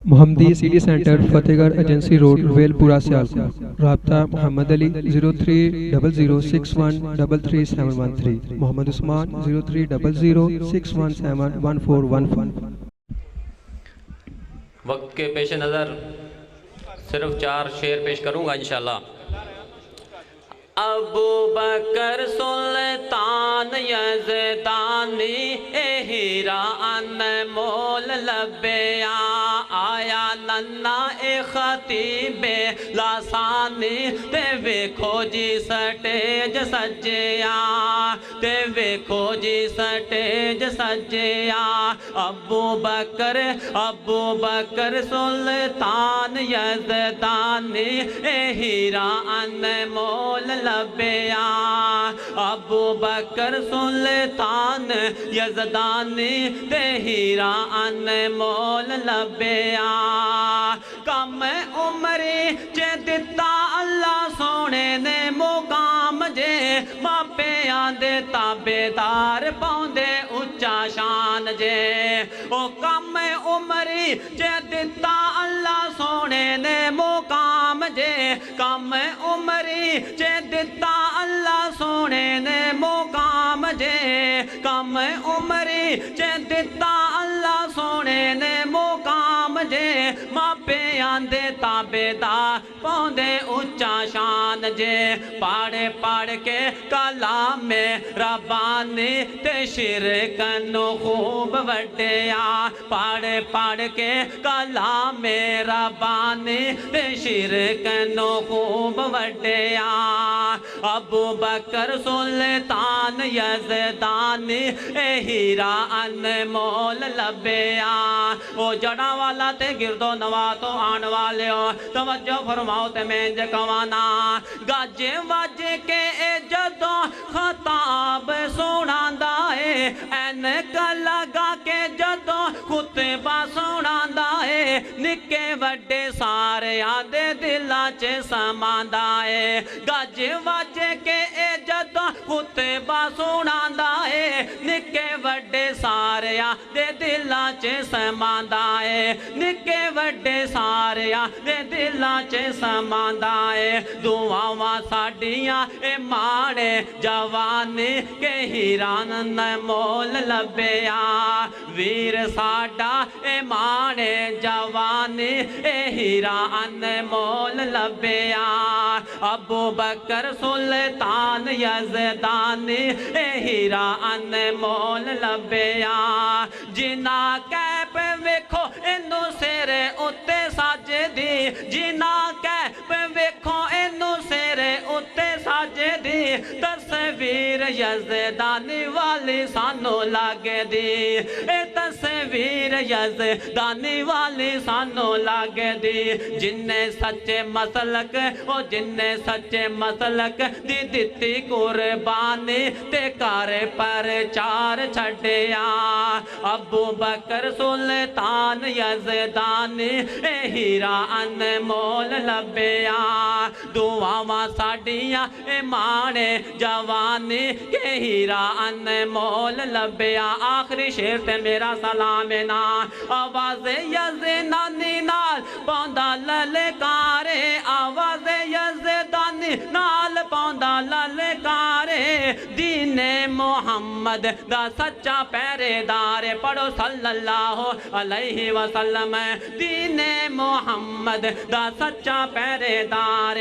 محمدی city centre فتح گڑھ agency road royal پورہ سیالکوٹ رابطہ محمد علی 030061337113 محمد عثمان 030061711415 وقت کے پیش نظر صرف 4 شعر پیش کروں گا انشاءاللہ۔ ابو بکر سلطان یزدانی ہیرا انمول لبیا آیا ننا خطیب لاسانی تے ویکھو جی سٹیج سجیا تے ویکھو جی سٹیج سجیا ابو بکر سلطان یزدانی ہیرا انمول لبیا ابو بکر سلطان یزدانی تے ہیرا انمول لبیا کم عمری چے دتا اللہ سونے نے مقام جے ماپیاں دے تابیدار پاؤندے اچا شان جے او کم عمری چے دتا اللہ سونے نے مقام جے کم عمری چے دتا اللہ سونے نے مقام جے کم عمری چے دتا اللہ سونے نے مقام جے ماپے آندے تابیدار پوندے اچا شان جے پڑھ کے کلام ربانی تے شرکنو خوب وڈیا پڑھ کے کلام ربانی تے شرکنو خوب وڈیا ابو بکر سلطان یزدانی ہیرا انمول لبیا او جڑا والا تے گردو نوا تو آن والے ہو توجہ فرماؤ تے میں جکوانا گاجے واجے کے جدو خطاب سونا دائے اینک لگا کے جدو خطبہ سونا دائے نکے وڈے سارے آدھے دلہ چے سمان دائے گاجے واجے کے جدو خطبہ سونا دائے نکے وڈے سارے آدھے دلہ چے سمان دائے نکے وڈے سارے آدھے دلہ چے سمان دائے دعاواں ساڑیاں اے ماڑے جوانی کے ہیران نمول لبیا ویر ساڑا اے ماڑے جوانی اے ہیران نمول لبیا ابو بکر سلطان یزدانی اے ہیران نمول لبیا جنا کیپ ویکھو انو سیرے اتے ساجے دی جنا کیپ ویکھو انو سیرے اتے ساجے دی تصویر یزدانی والی سانو لاگے دی اے تصویر یزدانی والی سانو لاگے دی جننے سچے مسلک او جننے سچے مسلک دی دتی قربانی تے کارے پر چار چھڑیا ابو بکر سلطان یزدانی اے ہیرا انمول لبیا دعاواں ساڑیاں اے مانے جوانی کے ہیرا انمول لبیا آخری شعر تے میرا سلام نا آواز یزدانی نال پوندا للکارے آواز یزدانی نال پوندا للکارے دین محمد دا سچا پہرے دار پڑھو صلی اللہ علیہ وسلم دین محمد دا سچا پہرے دار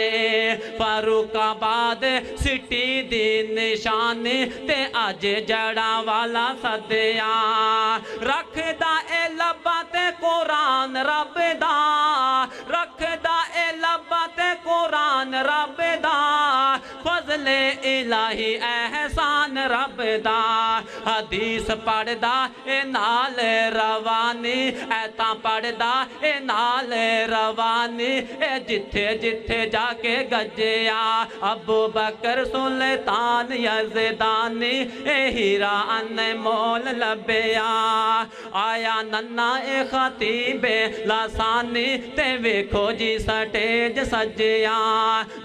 فاروق آباد سٹی دی نشانی تے آج جڑا والا صدیا رکھ دا اے لبا تے قرآن رب دا رکھ دا اے لبا تے قرآن رب دا فضل الہی احسان رب دا حدیث پڑھ دا اے نال روانی ایتاں پڑھ دا اے نال روانی اے جتھے جتھے جا کے گجیا ابو بکر سلطان یزدانی اے ہیرا انمول لبیا آیا ننا اے خطیب لاسانی تے ویکھو جی سٹیج سجیا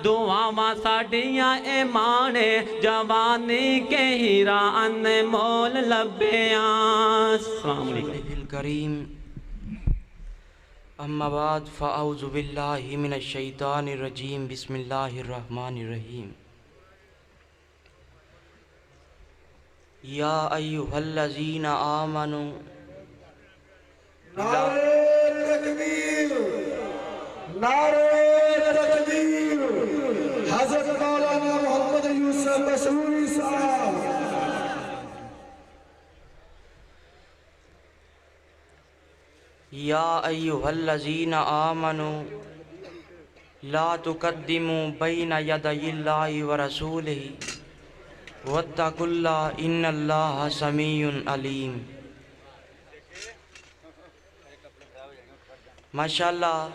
دعاواں ساڑیاں اے مانے جوانی کے ہیرا انمول لبیا السلام علیکم کریم اما بعد فاعوذ باللہ من الشیطان الرجیم بسم اللہ الرحمن الرحیم یا ایہا الذین آمنوا نعرہ تکبیر، نعرہ تکبیر، حضرت مولانا محمد یوسف مسعودی صاحب۔ یا ایہا الذین آمنوا لا تقدموا بین یدی اللہ ورسولہ واتقوا اللہ ان اللہ سمیع علیم۔ ماشاءاللہ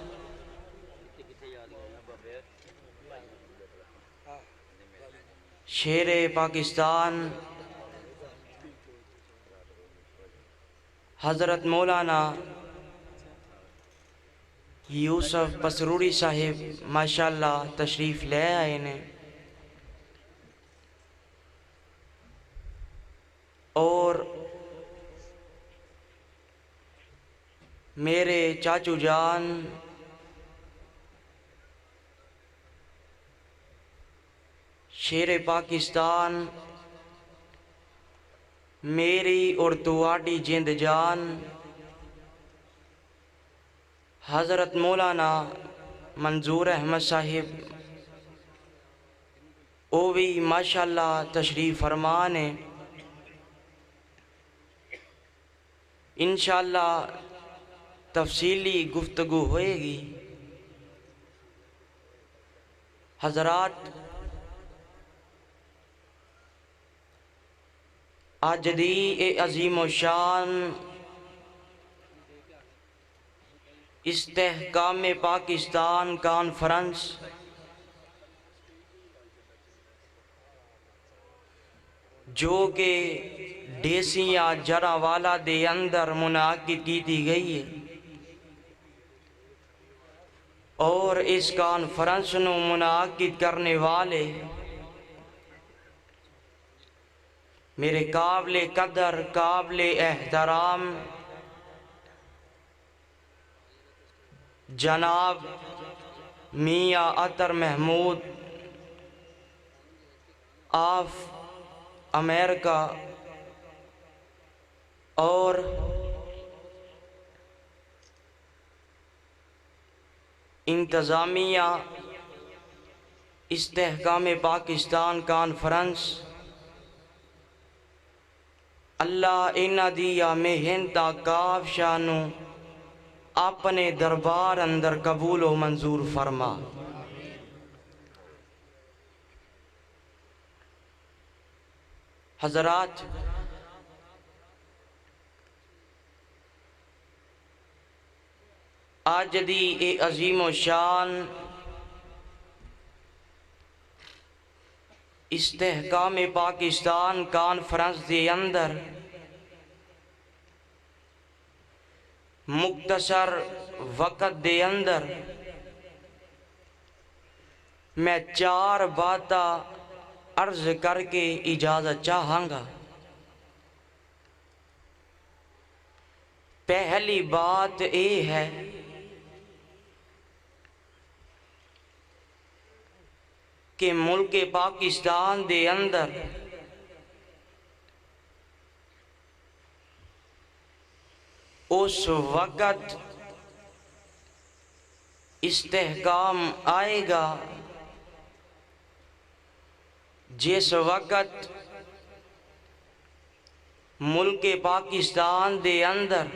شیر پاکستان حضرت مولانا یوسف پسروری صاحب ماشاءاللہ تشریف لے آئے نے اور میرے چاچو جان شیر پاکستان میری اور تواڈی جند جان حضرت مولانا منظور احمد صاحب او بھی ماشاءاللہ تشریف فرمان ہے۔ انشاءاللہ تفصیلی گفتگو ہوئے گی۔ حضرات آج دی اے عظیم و شان استحکام پاکستان کانفرنس جو کہ ڈیسیاں جراوالا دے اندر منعقد کی گئی ہے اور اس کانفرنس نو منعقد کرنے والے میرے قابل قدر قابل احترام جناب میاں عطر محمود آف امریکہ اور انتظامیہ استحکام پاکستان کانفرنس اللہ انہ دیا محنتا کاف شانو اپنے دربار اندر قبول و منظور فرما۔ حضرات آج دی اے عظیم و شان استحکام پاکستان کانفرنس دے اندر مختصر وقت دے اندر میں 4 باتاں عرض کر کے اجازت چاہاں گا۔ پہلی بات یہ ہے کہ ملک پاکستان دے اندر اس وقت استحکام آئے گا جس وقت ملک پاکستان دے اندر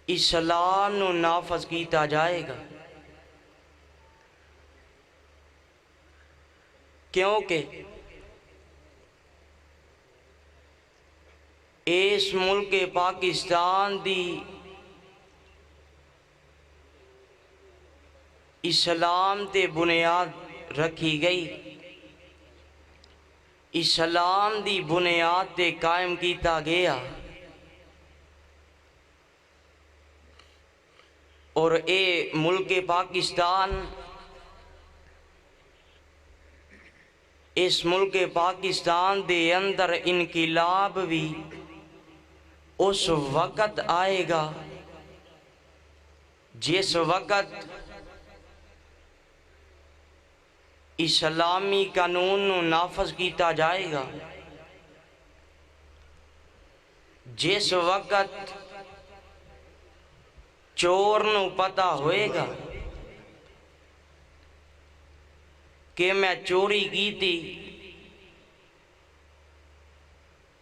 اسلام نو نافذ کیتا جائے گا، کیونکہ اس ملک پاکستان دی اسلام تے بنیاد رکھی گئی، اسلام دی بنیاد تے قائم کیتا گیا، اور اے ملک پاکستان اس ملک پاکستان دے اندر انقلاب بھی اس وقت آئے گا جس وقت اسلامی قانون نو نافذ کیتا جائے گا، جس وقت چور نو پتہ ہوئے گا کہ میں چوری کی تھی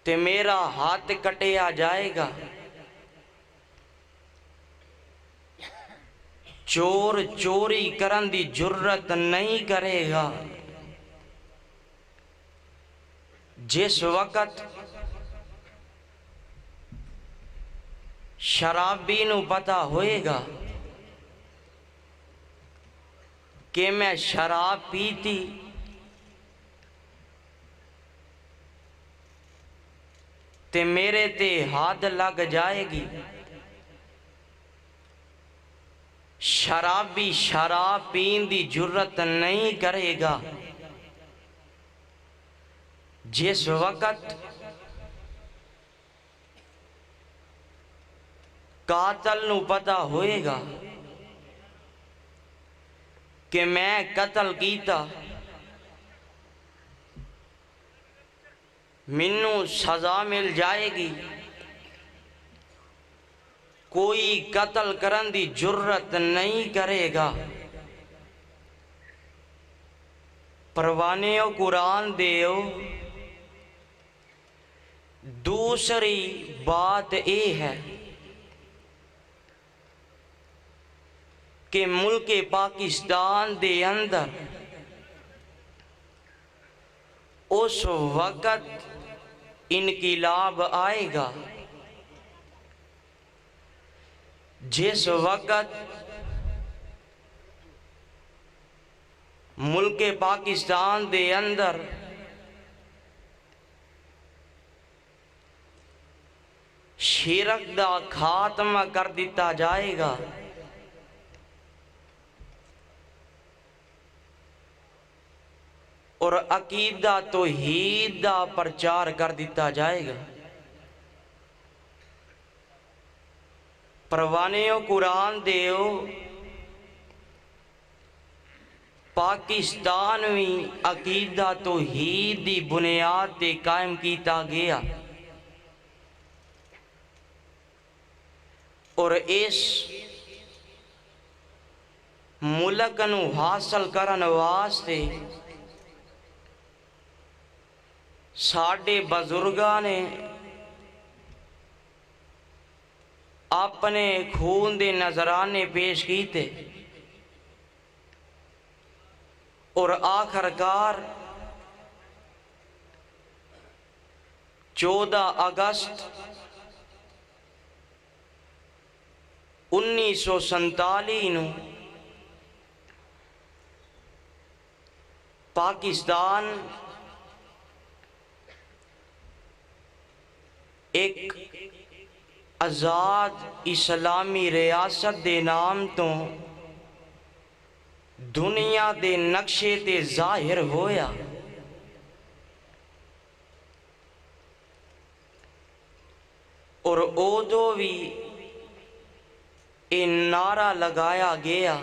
تے میرا ہاتھ کٹیا جائے گا، چور چوری کرن دی جرت نہیں کرے گا، جس وقت شرابی نو پتہ ہوئے گا کہ میں شراب پیتی تے میرے تے ہاتھ لگ جائے گی، شرابی شراب پین دی جرت نہیں کرے گا، جس وقت قاتل نو پتہ ہوئے گا کہ میں قتل کیتا، منو سزا مل جائے گی، کوئی قتل کرن دی جرت نہیں کرے گا۔ پروانیو قرآن دیو، دوسری بات یہ ہے کہ ملک پاکستان دے اندر اس وقت انقلاب آئے گا جس وقت ملک پاکستان دے اندر شرک دا خاتمہ کر دیتا جائے گا، اور عقیدہ توحید دا پرچار کر دیتا جائے گا۔ پروانیو قرآن دیو، پاکستانوی عقیدہ توحید دی بنیاد تے قائم کیتا گیا، اور اس ملک نو حاصل کرن واسطے ساڈے بزرگاں نے اپنے خون دے نذرانے پیش کیتے، اور آخرکار 14 اگست 1947 نو پاکستان ایک آزاد اسلامی ریاست دے نام تو دنیا دے نقشے تے ظاہر ہویا، اور اودو بھی یہ نعرہ لگایا گیا،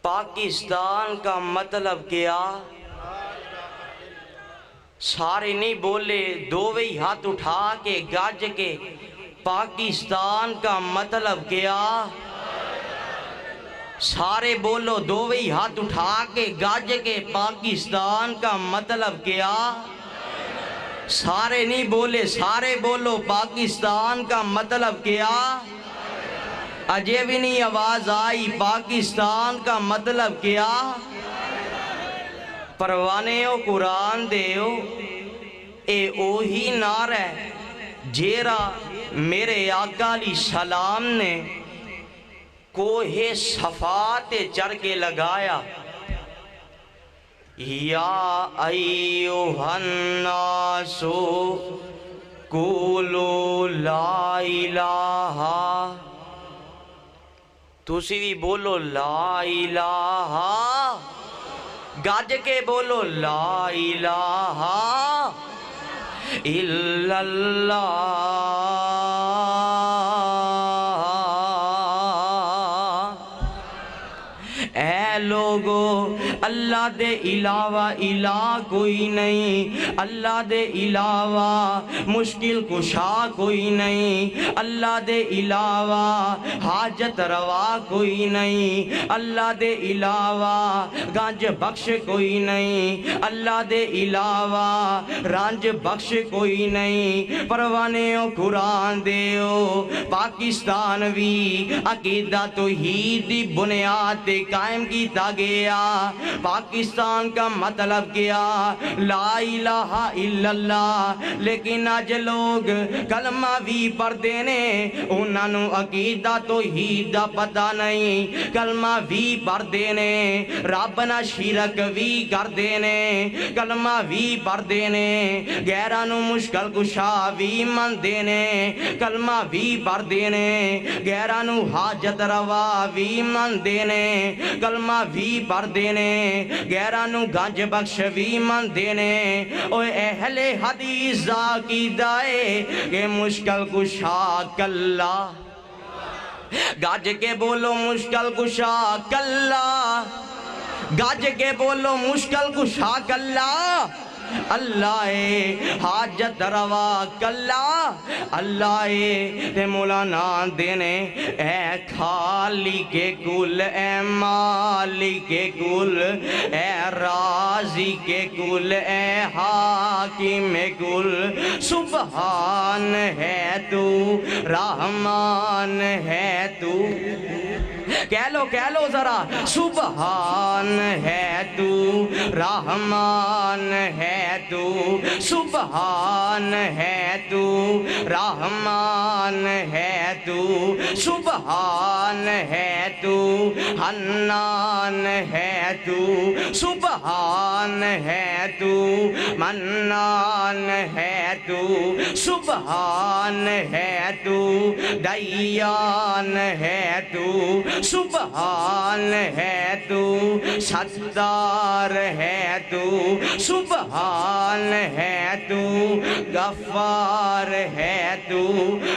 پاکستان کا مطلب کیا؟ سارے نہیں بولے، دوویں ہاتھ اٹھا کے گاج کے، پاکستان کا مطلب کیا؟ سارے بولو، دوویں ہاتھ اٹھا کے گاج کے، پاکستان کا مطلب کیا؟ سارے نہیں بولے، سارے بولو، پاکستان کا مطلب کیا؟ اجے بھی نہیں آواز آئی، پاکستان کا مطلب کیا؟ پروانیو قرآن دیو، اے اوہی نعرہ ہے جیرا میرے آقا علیہ السلام نے کوہ صفا تے چڑھ کے لگایا، یا ایوہ الناس قولوا لا الہ، تسی بھی بولو لا الہ، گاج کے بولو لا الہ إلا الله اے لوگو اللہ دے علاوہ الہ کوئی نہیں، اللہ دے علاوہ مشکل کشا کوئی نہیں، اللہ دے علاوہ حاجت روا کوئی نہیں، اللہ دے علاوہ گنج بخش کوئی نہیں، اللہ دے علاوہ رنج بخش کوئی نہیں۔ پروانیوں قرآن دیو پاکستان بھی عقیدہ توحید دی بنیاد تے قائم کیتا گیا۔ پاکستان کا مطلب کیا؟ لا الہ الا اللہ، لیکن آج لوگ کلمہ بھی پڑھ دینے انہاں نو عقیدہ توحید دا پتہ نہیں، کلمہ بھی پڑھ دینے رب نہ شرک بھی کر دینے، کلمہ بھی پڑھ دینے غیراں نو مشکل کشا بھی من دینے، کلمہ بھی پڑھ دینے غیراں نو حاجت روا بھی من دینے، کلمہ بھی پڑھ دینے غیراں نو گنج بخش بھی من دینے۔ اوے اہل حدیث عقیدہ ہے کہ مشکل کشا کلا، گاج کے بولو مشکل کشا کلا، گاج کے بولو مشکل کشا کلا، اللہ حاجت روا کلا، اللہ تے مولانا دینے اے خالی کے کل، اے مالی کے کل، اے راضی کے کل، اے حاکم کل، سبحان ہے تو، رحمان ہے تو، کہہ لو ذرا، سبحان ہے تو، رحمان ہے تو، سبحان ہے تو، رحمان ہے تو، سبحان ہے تو، حنان ہے تو، سبحان ہے تو، منان ہے تو، سبحان ہے تو، دیان ہے تو، سبحان ہے تو، ستار ہے تو، سبحان ہے تو، غفار ہے تو،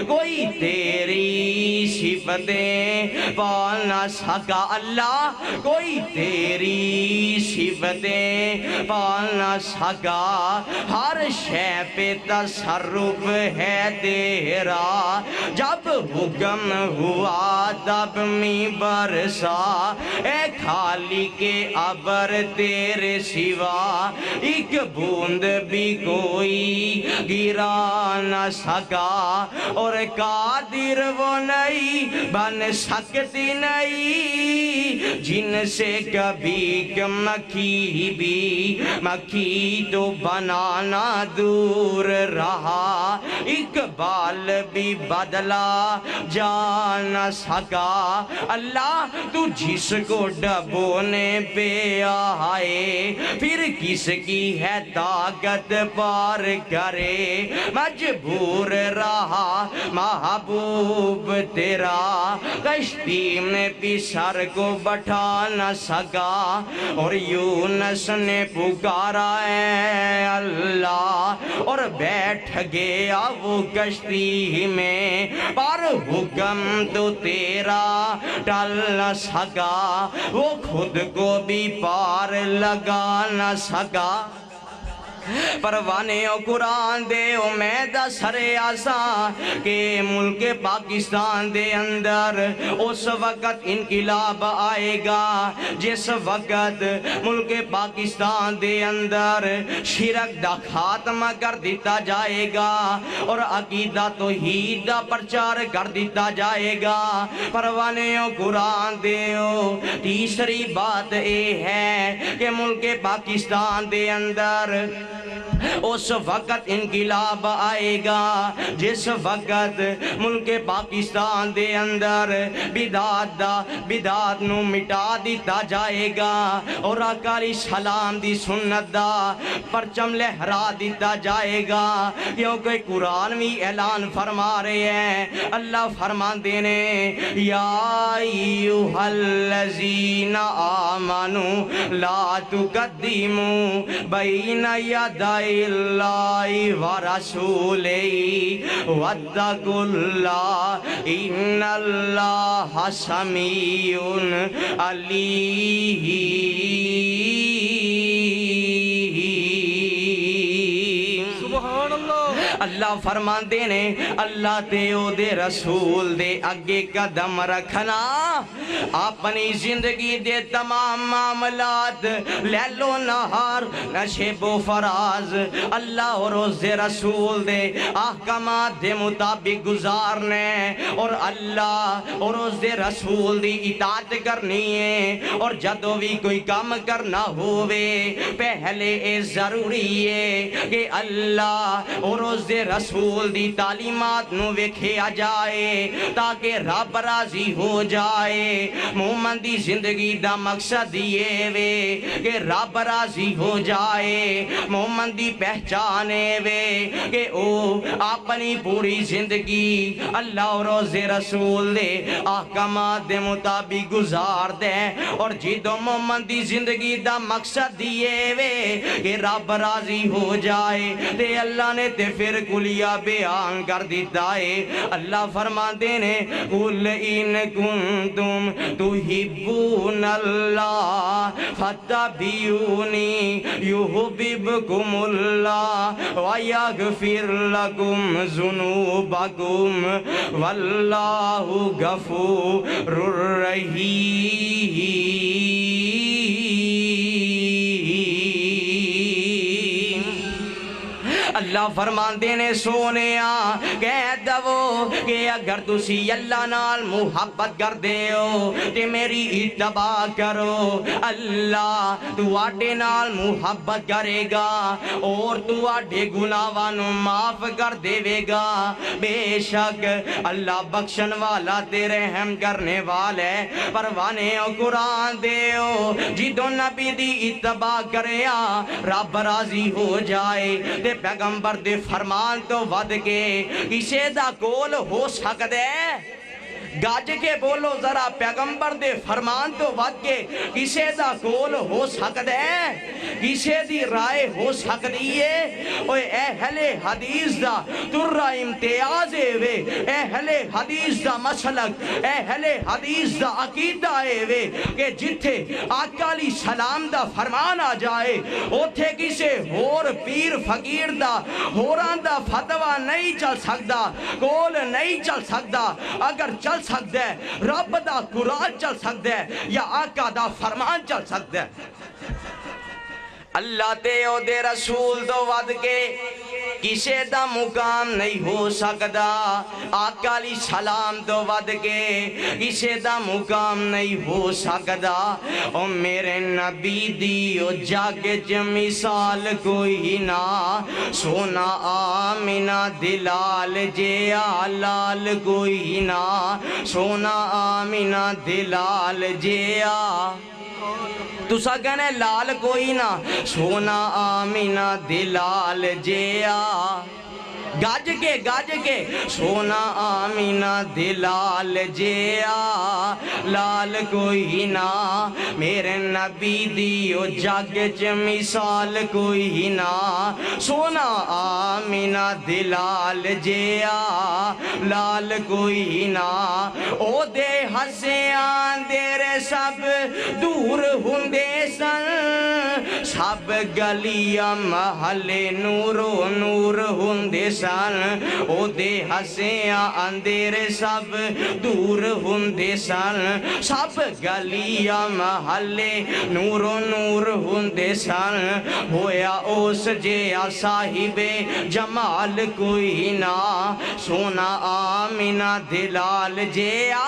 کوئی تیری صفتیں پال نہ سکا اللہ، کوئی تیری صفتیں پال نہ سکا، ہر شے پہ تصرف ہے تیرا، جب حکم ہوا تب می برسا، اے خالی کے ابر تیرے سوا ایک بوند بھی کوئی گرا نہ سکا، اور قادر وہ نہیں بن سکتی نہیں جن سے کبھی مکھی بھی، مکھی تو بنانا دور رہا، اقبال بھی بدلا جا نہ سکا، اللہ تو جس کو ڈبونے پہ آئے پھر کس کی ہے طاقت پار کرے، مجبور رہا محبوب تیرا، کشتی میں بھی سر کو بٹھا نہ سکا، اور یونس نے پکارا اے اللہ اور بیٹھ گیا وہ کشتی میں، پر حکم تو تیرا ٹل نہ سکا، وہ خود کو بھی پار لگا نہ سکا۔ پروانے قرآن دے امید سر آسان کہ ملک پاکستان دے اندر اس وقت انقلاب آئے گا جس وقت ملک پاکستان دے اندر شرک دا خاتمہ کر دیتا جائے گا اور عقیدہ توحید دا پرچار کر دیتا جائے گا۔ پروانے قرآن دے تیسری بات اے ہے کہ ملک پاکستان دے اندر اس وقت انقلاب آئے گا جس وقت ملک پاکستان دے اندر بدعات نو مٹا دیتا جائے گا اور آقا علیہ السلام دی سنت دا پرچم لہرا دیتا جائے گا، کیونکہ قرآن بھی اعلان فرما رہے ہیں، اللہ فرما دینے یا ایھا الذین آمنوا لا تقدموا بین یدی اللہ ورسولہ واتقوا اللہ ان اللہ سمیع علیم۔ سبحان اللہ۔ اللہ فرماندے نے اللہ تے او دے رسول دے اگے قدم رکھنا، اپنی زندگی دے تمام معاملات لیل و نہار نشیب و فراز اللہ اور اس دے رسول دے احکامات دے مطابق گزارنے، اور اللہ اور اس دے رسول دی اطاعت کرنی ہے۔ اور جدو بھی کوئی کام کرنا ہوئے پہلے اے ضروری ہے کہ اللہ اور اس دے رسول دی تعلیمات نو ویکھیا جائے تاکہ رب راضی ہو جائے۔ مومن دی زندگی دا مقصد یہ وے کہ رب راضی ہو جائے۔ مومن دی پہچانے وے کہ او اپنی پوری زندگی اللہ اور اس دے رسول دے احکامات دے مطابق گزار دے۔ اور جدو مومن دی زندگی دا مقصد یہ وے کہ رب راضی ہو جائے تے اللہ نے تے پھر کلیہ بیان کر دیتا ہے۔ اللہ فرماتے نے قُلْ إِن كُنتُمْ تُحِبُّونَ اللَّهَ فَاتَّبِعُونِي يُحْبِبْكُمُ اللَّهُ وَيَغْفِرْ لَكُمْ ذُنُوبَكُمْ وَاللَّهُ غَفُورٌ رحیم۔ اللہ فرماندے نے سونیا کہہ دو کہ اگر تسی اللہ نال محبت کر دے ہو تے میری اتباع کرو، اللہ تواڈے نال محبت کرے گا اور تواڈے گناہاں نو معاف کر دے گا۔ بے شک اللہ بخشن والا تے رحم کرنے والا ہے۔ پروانے او قرآن دیو جدو نبی دی اتباع کریا رب راضی ہو جائے تے پیغمبر دے فرمان تو ود کے کسے دا کول ہو سکدے؟ گاج کے بولو ذرا، پیغمبر دے فرمان تو ود کے کسے دا کول ہو سکدے؟ کسے دی رائے ہو سکدی ہے؟ اوے اہل حدیث دا ترہ امتیاز وے، اہل حدیث دا مسلک، اہل حدیث دا عقیدہ وے کہ جتھے آقا علیہ السلام دا فرمان آ جائے اوتھے کسے ہور پیر فقیر دا ہوراں دا فتوہ نہیں چل سکدا، کول نہیں چل سکدا۔ اگر چل سکتا ہے رب دا قرآن چل سکتا ہے یا آقا دا فرمان چل سکتا ہے۔ اللہ تے او دے رسول دو ود کے کسے دا مقام نہیں ہو سکدا، آقا علیہ السلام دو ود کے کسے دا مقام نہیں ہو سکدا۔ او میرے نبی دی او جگ چ مثال کوئی نہ، سونا آمینہ دلال جے آلال کوئی نہ، سونا آمینہ دلال جے آ تسا کہنے لال کوئی نہ، سونا آمینہ دلال جیا۔ گاج کے سونا آمینہ دلال جیا، لال کوئی نہ میرے نبی دیو جگ چ مثال کوئی نہ، سونا آمینہ دلال جیا، لال کوئی نہ۔ او دے ہسیاں دیرے سب دور ہوندے سن، سب گلیاں محلے نورو نور ہوندے سن۔ او دے ہسیاں اندھیرے سب دور ہوندے سن، سب گلیاں محلے نورو نور ہوندے سن۔ ہویا اس جیا صاحب جمال کوئی نہ، سونا آمینہ دلال جیا،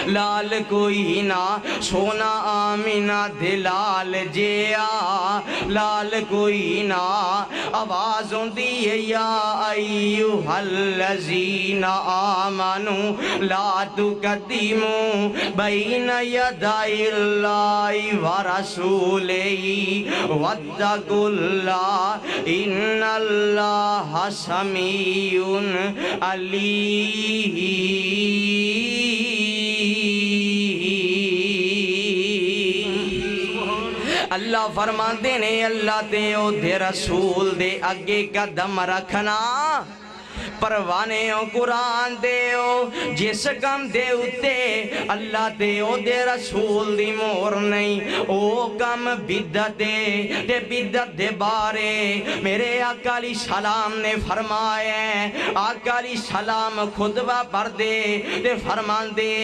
لال کوئی نہ، سونا آمینہ دلال جیا، لال کوئی نہ۔ آواز ہوندی ہے یا ایھا الذین آمنوا لا تقدموا بین یدی اللہ ورسولہ واتقوا اللہ ان اللہ سمیع علیم۔ اللہ اللہ فرماندے نے اللہ تے او دے رسول دے اگے قدم رکھنا پروانے او قرآن دے او جس کم دے اتے اللہ دے او دے رسول دی مور نہیں او کم بدعت دے بدعت دے بارے میرے آقا علیہ السلام نے فرمایا آقا علیہ السلام خطبہ پڑھ دے تے فرمان دے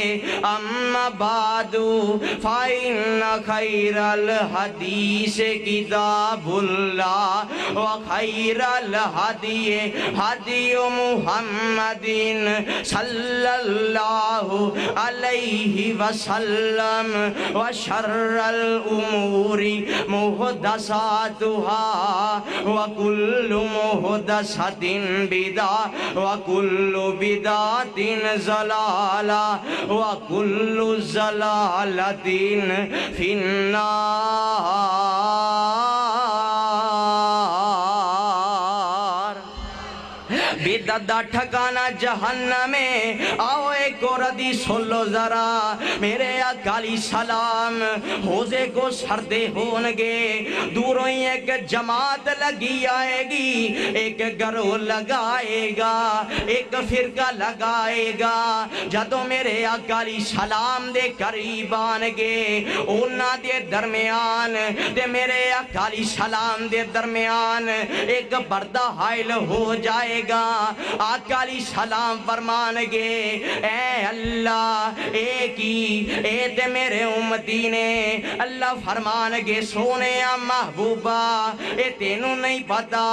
اما بعدو فإن خیر الحدیث کتاب اللہ وخیر الحدی حدی محمد صلی اللہ علیہ وسلم وشر الامور محدثاتها وکل محدثۃ بدعہ وکل بدعۃ ضلالہ وکل ضلالۃ فی النار بدعت دا ٹھکانا جہنم میں آؤ ایک اور حدیث سن لو ذرا میرے آقا علیہ السلام حوضے کو سردے ہونگے دوروں ہی ایک جماعت لگی آئے گی ایک گروہ لگائے گا ایک فرقہ لگائے گا جدوں میرے آقا علیہ السلام دے قریب آنگے اونا دے درمیان دے میرے آقا علیہ السلام دے درمیان ایک پردہ حائل ہو جائے گا آقا علیہ السلام فرمان گے اے اللہ ایک ہی اے تے میرے امتی نے اللہ فرمان گے سونے محبوبہ اے تینوں نہیں پتا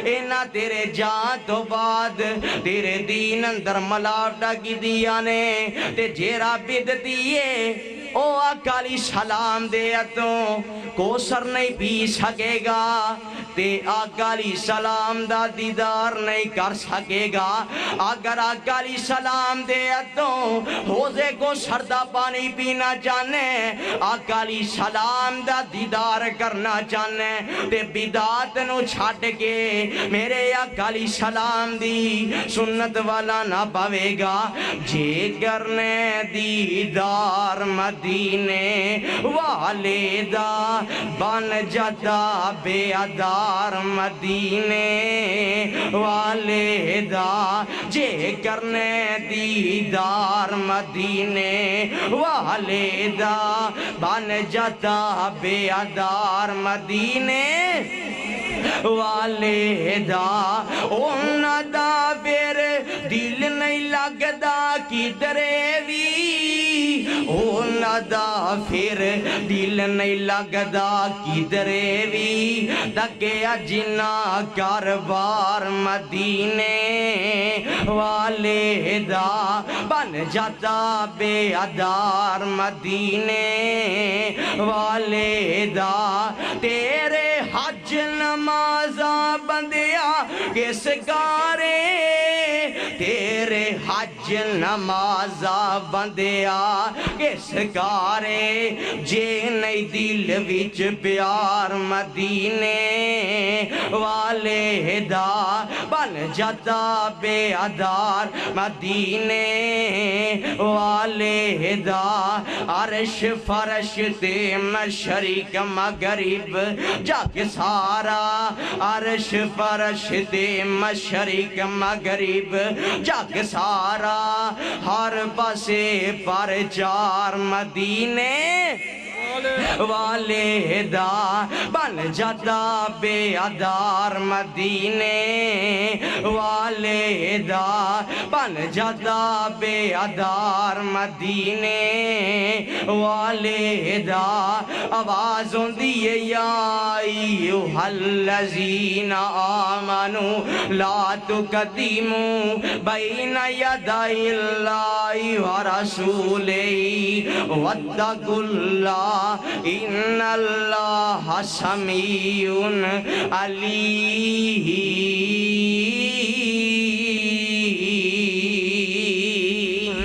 اے نہ تیرے جان تو بعد تیرے دین اندر ملاوٹا کی دیا نے تے جیرا بدتی ہے او آقا علیہ السلام دے اتوں کوثر نہیں پی سکے گا تے آقا علیہ السلام دا دیدار نہیں کر سکے گا اگر آقا علیہ السلام دے اتوں حوضے کو سردہ پانی پینا چاہنے آقا علیہ السلام دا دیدار کرنا چاہنے تے بدعات نو چھاٹ کے میرے آقا علیہ السلام دی سنت والا نہ پاوے گا جے کرنے دیدار مدینے والے دا بن جاتا بے ادار مدینے والے دا جے کرنے دیدار مدینے والے دا بن جاتا بے ادار مدینے والے دا اونا دا پھر دل نہیں لگدا کدرے وی اونا دا پھر دل نہیں لگدا کدرے وی دکیا جنا کاروبار مدینے والے دا بن جاتا بے ادار مدینے والے دا تیرے حج نمازاں بندیا کس کارے تیرے حج نمازاں بندیا کس کارے جے نہیں دل وچ پیار مدینے والے دا بن جاتا بے ادار مدینے والے دا عرش فرش تے مشرق مغرب جگ سارا عرش فرش تے مشرق مغرب جگ سارا ہر پاسے پر چار مدینے والے دا بن جاتا بے ادار مدینے والے دا بن جاتا بے ادار مدینے والے دا آواز ہوندی ہے یا ایھا الذین آمنوا لا تقدموا بین یدی اللہ ورسولہ واتقوا اللہ ان اللہ سمیع علیم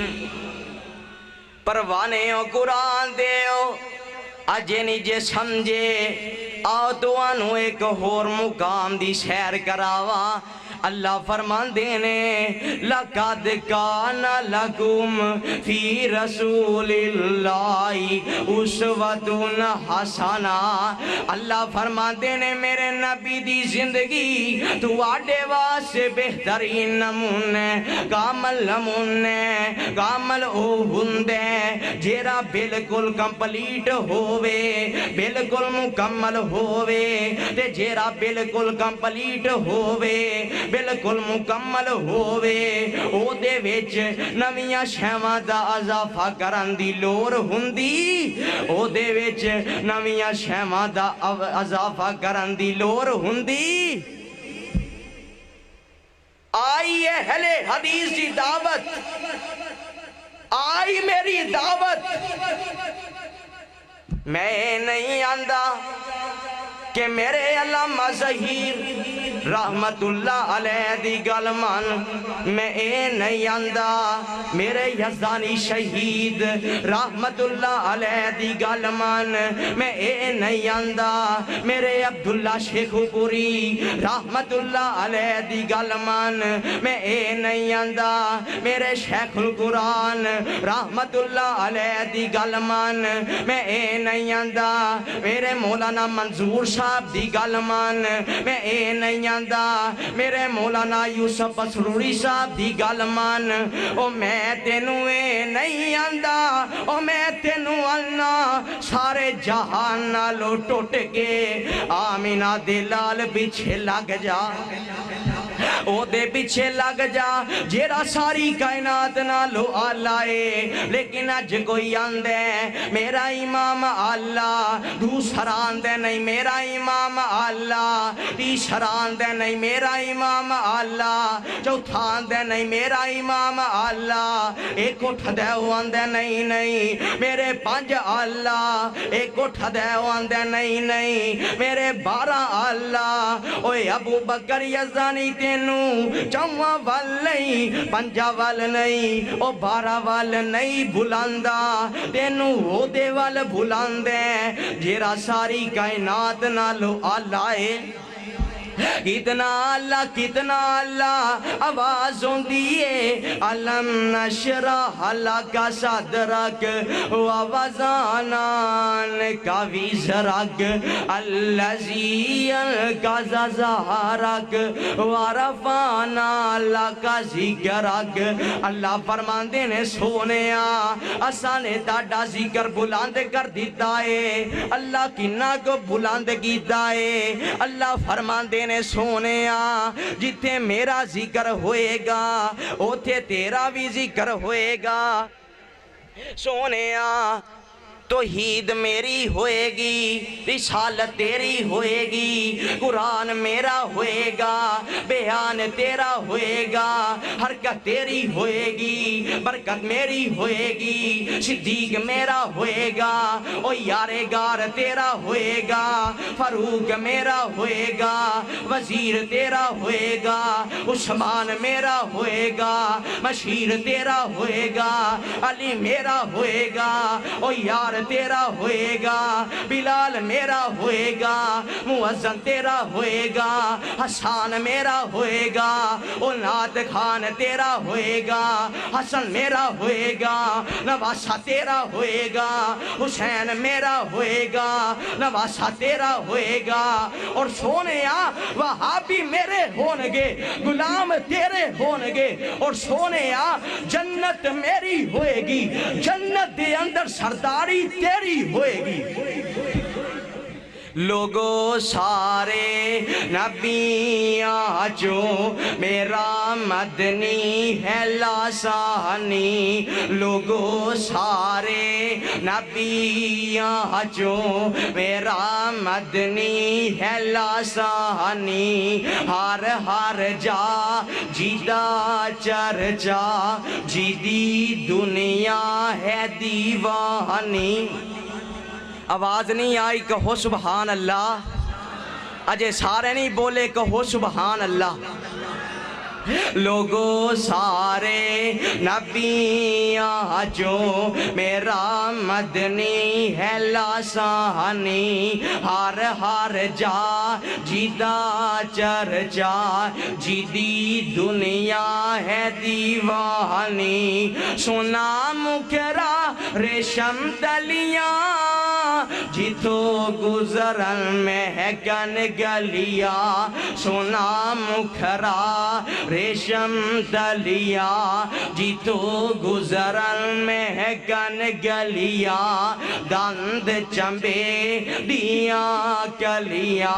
پروانے ہو قرآن دیو اجے نہیں جے سمجھے آؤ تو انو ایک ہور مقام دی سیر کراوا اللہ فرماندے نے لقد کان لکم فی رسول اللہ اسوۃ حسنہ، اللہ فرماندے نے میرے نبی دی زندگی تواڈے واسطے بہترین نمونے کامل او ہوندے جیڑا بالکل کمپلیٹ ہووے، بالکل مکمل ہووے، تے جیڑا بالکل کمپلیٹ ہووے، بالکل مکمل ہووے، او دے وچ نویاں شیواں دا اضافہ کرن دی لوڑ ہوندی، او دے وچ نویاں شیواں دا اضافہ کرن دی لوڑ ہوندی۔ آئی اہل حدیث دی دعوت، آئی میری دعوت، میں نہیں آندہ کہ میرے علامہ ظہیر رحمت اللہ علیہ دی گل مان، میں اے نہیں آندہ میرے یزدانی شہید رحمت اللہ علیہ دی گل مان، میں اے نہیں آندہ میرے عبداللہ شیخ پوری رحمت اللہ علیہ دی گل مان، میں اے نہیں آندہ میرے شیخ القرآن رحمت اللہ علیہ دی گل مان، میں اے نہیں آندہ میرے مولانا منظور صاحب دی گل مان، میں اے نہیں آندہ میرے مولانا یوسف اسروری صاحب دی گل مان، او میں تینوں اے نہیں آندہ، او میں تینوں آنا سارے جہان نالو ٹوٹ کے آمینہ دے لال پیچھے لگ جا، او دے پیچھے لگ جا جیڑا ساری کائنات نالو آلہ ہے، لیکن اج کوئی آندے میرا امام اللہ، دوسرا آندے نہیں میرا امام اللہ، تیسرا آندے نہیں میرا امام اللہ، چوتھا آندے نہیں میرا امام اللہ، ایک اٹھ دے ہو آندے نہیں میرے پانچ اللہ، ایک اٹھ دے ہو آندے نہیں میرے 12 اللہ، اوے ابو بکر یزدانی تینوں چواں وال نہیں، پنجا وال نہیں، او 12 وال نہیں بھلاندہ، تینوں وہ دے وال بھلاندے جیرا ساری کائنات نالو آلہ ہے۔ کتنا اللہ آواز ہوندیے علم نشرح لک صدرک ووضعنا لک وزرک الذی انقض ظہرک ورفعنا لک ذکرک، اللہ فرماندے نے سونیا اساں نے تاڈا ذکر بلند کر دیتا ہے، اللہ کنہ کو بلند کیتا ہے، اللہ فرماندے نے سونیا جتھے میرا ذکر ہوئے گا اوتھے تیرا بھی ذکر ہوئے گا، سونیا توحید میری ہوئے گی، رسالت تیری ہوئے گی، قرآن میرا ہوئے گا، بیان تیرا ہوئے گا، حرکت تیری ہوئے گی، برکت میری ہوئے گی، صدیق میرا ہوئے گا، او یارے گار تیرا ہوئے گا، فاروق میرا ہوئے گا، وزیر تیرا ہوئے گا، عثمان میرا ہوئے گا، مشیر تیرا ہوئے گا، علی میرا ہوئے گا، او یار تیرا ہوئے گا، بلال میرا ہوئے گا، مؤذن تیرا ہوئے گا، حسان میرا ہوئے گا، او نعت خان تیرا ہوئے گا، حسن میرا ہوئے گا، نواسہ تیرا ہوئے گا، حسین میرا ہوئے گا، نواسہ تیرا ہوئے گا، اور سونیا وہابی میرے ہونگے، غلام تیرے ہونگے، اور سونیا جنت میری ہوئے گی، جنت دے اندر سرداری تیری ہوئے گی۔ لوگو سارے نبیاں جو میرا مدنی ہے لاسانی، لوگو سارے نبیاں جو میرا مدنی ہے لاسانی، ہر جا جیدہ چرچا جیدی دنیا ہے دیوانی۔ آواز نہیں آئی کہو سبحان اللہ، اجے سارے نہیں بولے کہو سبحان اللہ۔ لوگو سارے نبیاں جو میرا مدنی ہے لاسانی ہر ہر جا جیدہ چرچا جیدی دنیا ہے دیوانی سونا مکھرا ریشم تلیاں جیتو گزرن میں ہے گن گلیا سونا مکھرا ریشم تلیا جیتو گزرن میں ہے گن گلیا دند چمبے دیا کلیا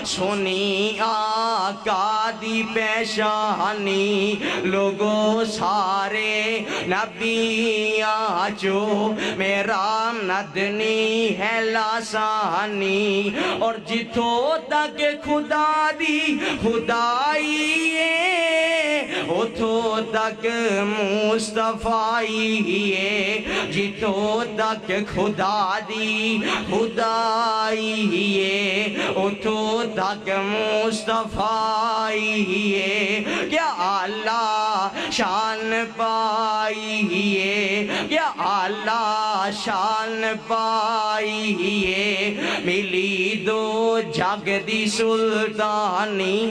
سونی آقا دی پیشانی لوگوں سارے نبیاں جو میرا مدنی ہے لاسانی اور جتوں تک خدا دی خدائی ہے اتھوں تک مصطفیٰ ہے جتوں تک خدا دی خدائی ہے اتھوں تک مصطفیٰ ہے کیا اعلیٰ شان پائی ہے کیا اعلیٰ شان پائی ہے ملی دو جگ دی سلطانی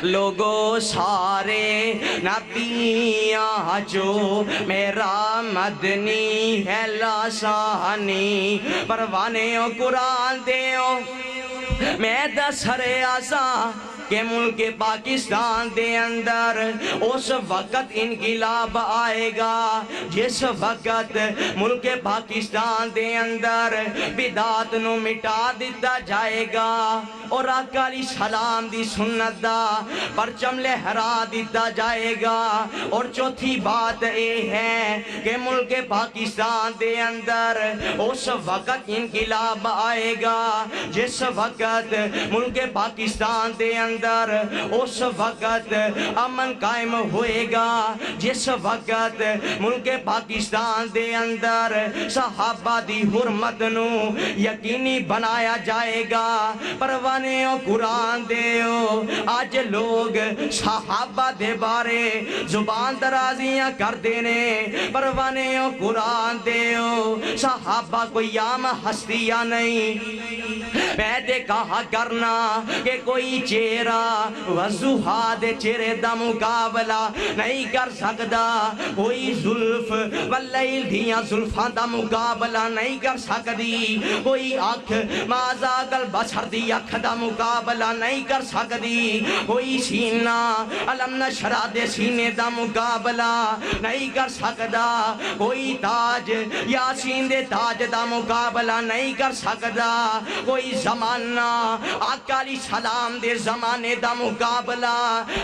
لوگوں سارے نبیاں جو میرا مدنی ہے لاسانی پروانے و قرآن دیو میں دسر آسا کہ ملک پاکستان دے اندر اس وقت انقلاب آئے گا جس وقت ملک پاکستان دے اندر بدعت نو مٹا دیتا جائے گا اور آقا علیہ السلام دی سنت دا پرچم لہرا دیتا جائے گا اور چوتھی بات یہ ہے کہ ملک پاکستان دے اندر اس وقت انقلاب آئے گا جس وقت ملک پاکستان دے اندر اس وقت امن قائم ہوئے گا جس وقت ملک پاکستان دے اندر صحابہ دی حرمت نو یقینی بنایا جائے گا پروانے و قرآن دیو آج لوگ صحابہ دے بارے زبان درازیاں کر دینے پروانے و قرآن دیو صحابہ کوئی عام ہستیاں نہیں پیدے کہا کرنا کہ کوئی چہرہ وضحا دے چہرے دا مقابلہ نہیں کر سکتا کوئی زلف واللیل دیاں زلفان دا مقابلہ نہیں کر سکتی کوئی آنکھ مازاق البصر دی آنکھ دا مقابلہ نہیں کر سکتی کوئی سینہ علم نشرہ دے سینے دا مقابلہ نہیں کر سکتا کوئی تاج یاسین دے تاج دا مقابلہ نہیں کر سکتا کوئی زمانہ آقا علیہ السلام دے زمانے دا مقابلہ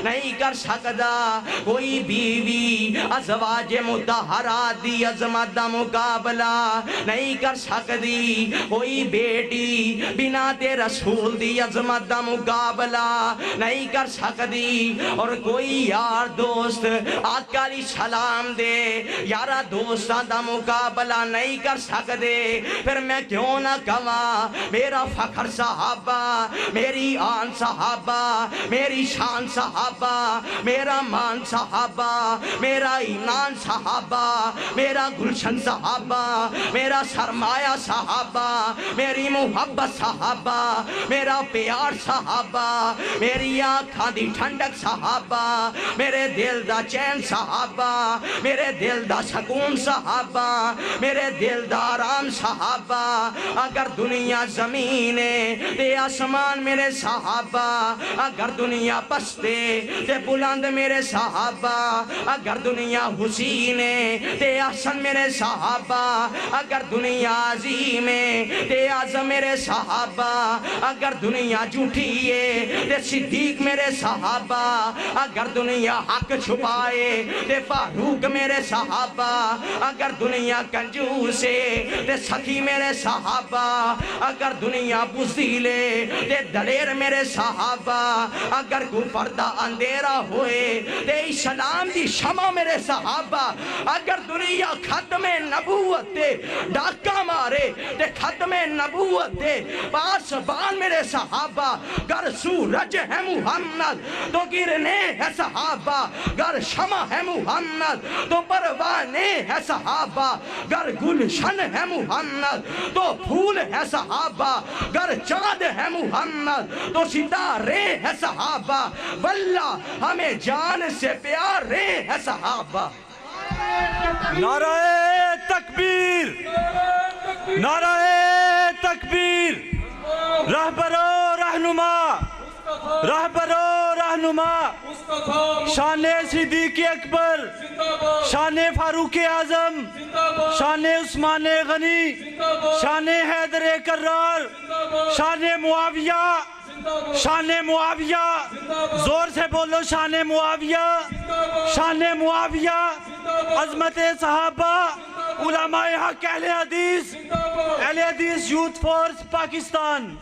نہیں کر سکتا کوئی بیوی ازواج مطہرات دی عظمت دا مقابلہ نہیں کر سکتی کوئی بیٹی بنات رسول دی عظمت دا مقابلہ نہیں کر سکتی اور کوئی یار دوست آقا علیہ السلام دے یارہ دوستان دا مقابلہ نہیں کر سکتے پھر میں کیوں نہ کہاں میرا فخر صحابہ میری آن صحابہ میری شان صحابہ میرا مان صحابہ میرا ایمان صحابہ میرا گلشن صحابہ میرا سرمایہ صحابہ میری محبت صحابہ میرا پیار صحابہ میری آنکھاں دی ٹھنڈک صحابہ میرے دل دا چین صحابہ میرے دل دا سکون صحابہ میرے دل دا آرام صحابہ اگر دنیا زمین تے آسمان میرے صحابہ اگر دنیا پستے تے بلند میرے صحابہ اگر دنیا حسین تے احسن میرے صحابہ اگر دنیا عظیم تے اعظم میرے صحابہ اگر دنیا جھوٹی ہے تے صدیق میرے صحابہ اگر دنیا حق چھپائے تے فاروق میرے صحابہ اگر دنیا کنجوس ہے تے سخی میرے صحابہ اگر دنیا بزدل ہے تے دلیر میرے صحابہ صحابہ اگر کو پردہ اندھیرا ہوئے تے اسلام دی شمع میرے صحابہ اگر دنیا ختم نبوت تے ڈاکہ مارے تے ختم نبوت تے پاسبان میرے صحابہ گر سورج ہے محمد تو گرنے ہے صحابہ گر شمع ہے محمد تو پروانے ہے صحابہ گر گلشن ہے محمد تو پھول ہے صحابہ گر چاند ہے محمد تو ستارے ہے صحابہ واللہ ہمیں جان سے پیارے ہے صحابہ نعرہ تکبیر نعرہ تکبیر رہبر و رہنما شان صدیق اکبر شان فاروق اعظم شان عثمان غنی شان حیدر کرار شان معاویہ زور سے بولو شان معاویہ عظمت صحابہ علماء حق اہل حدیث یوتھ فورس پاکستان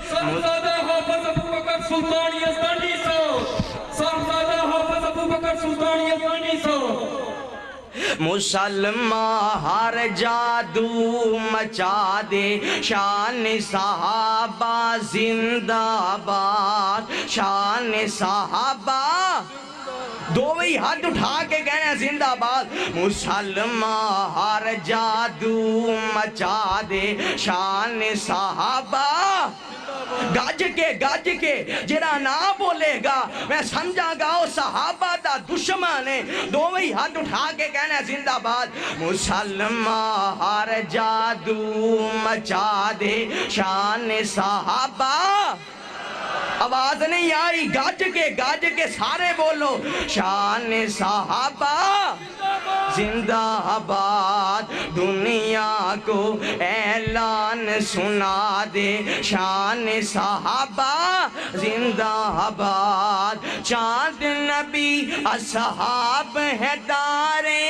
صاحبزادہ حافظ ابوبکر سلطان یزدانی صاحبزادہ حافظ ابوبکر سلطان یزدانی مسلمان ہر جادو مچا دے شان صحابہ زندہ باد شان صحابہ دووی ہاتھ اٹھا کے کہنے ہیں زندہ باد مسلمان ہر جادو مچا دے شان صحابہ گاج کے جڑا نہ بولے گا میں سمجھا گا وہ صحابہ دا دشمن ہے دووی ہاتھ اٹھا کے کہنا ہے زندہ باد مسلمان ہر جادو مچا دے شان صحابہ آواز نہیں آئی گاج کے سارے بولو شان صحابہ زندہ آباد دنیا کو اعلان سنا دے شان صحابہ زندہ آباد چاند نبی اصحاب ہے دارے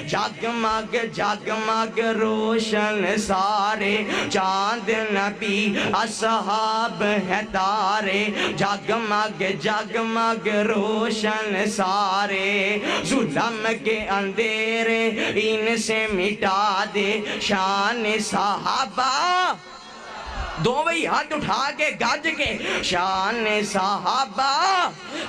جگمگ روشن سارے چاند نبی اصحاب ہے تارے جگمگ روشن سارے ظلم کے اندھیرے ان سے مٹا دے شان صحابہ دووی ہاتھ اٹھا کے گاج کے شان صحابہ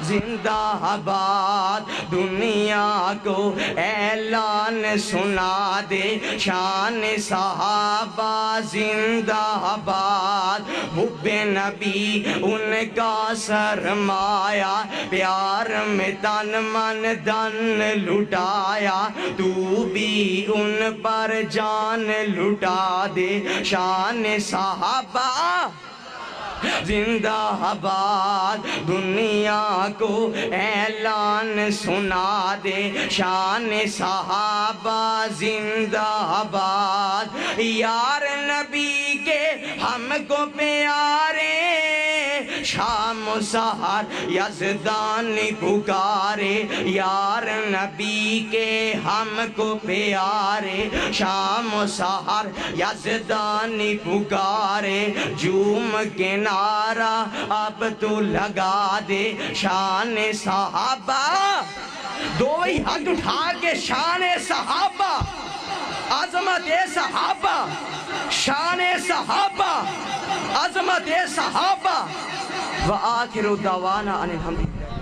زندہ آباد دنیا کو اعلان سنا دے شان صحابہ زندہ آباد حب نبی ان کا سرمایہ پیار میں تن من دن لٹایا تو بھی ان پر جان لٹا دے شان صحابہ زندہ آباد دنیا کو اعلان سنا دے شان صحابہ زندہ آباد یار نبی کے ہم کو پیارے شام و سحر یزدانی پکارے یار نبی کے ہم کو پیارے شام و سحر یزدانی پکارے جوم کے نعرہ اب تو لگا دے شان صحابہ دووی ہاتھ اٹھا کے شان صحابہ عظمت صحابہ شان صحابہ عظمت صحابہ وآخر دعوانا ان الحمد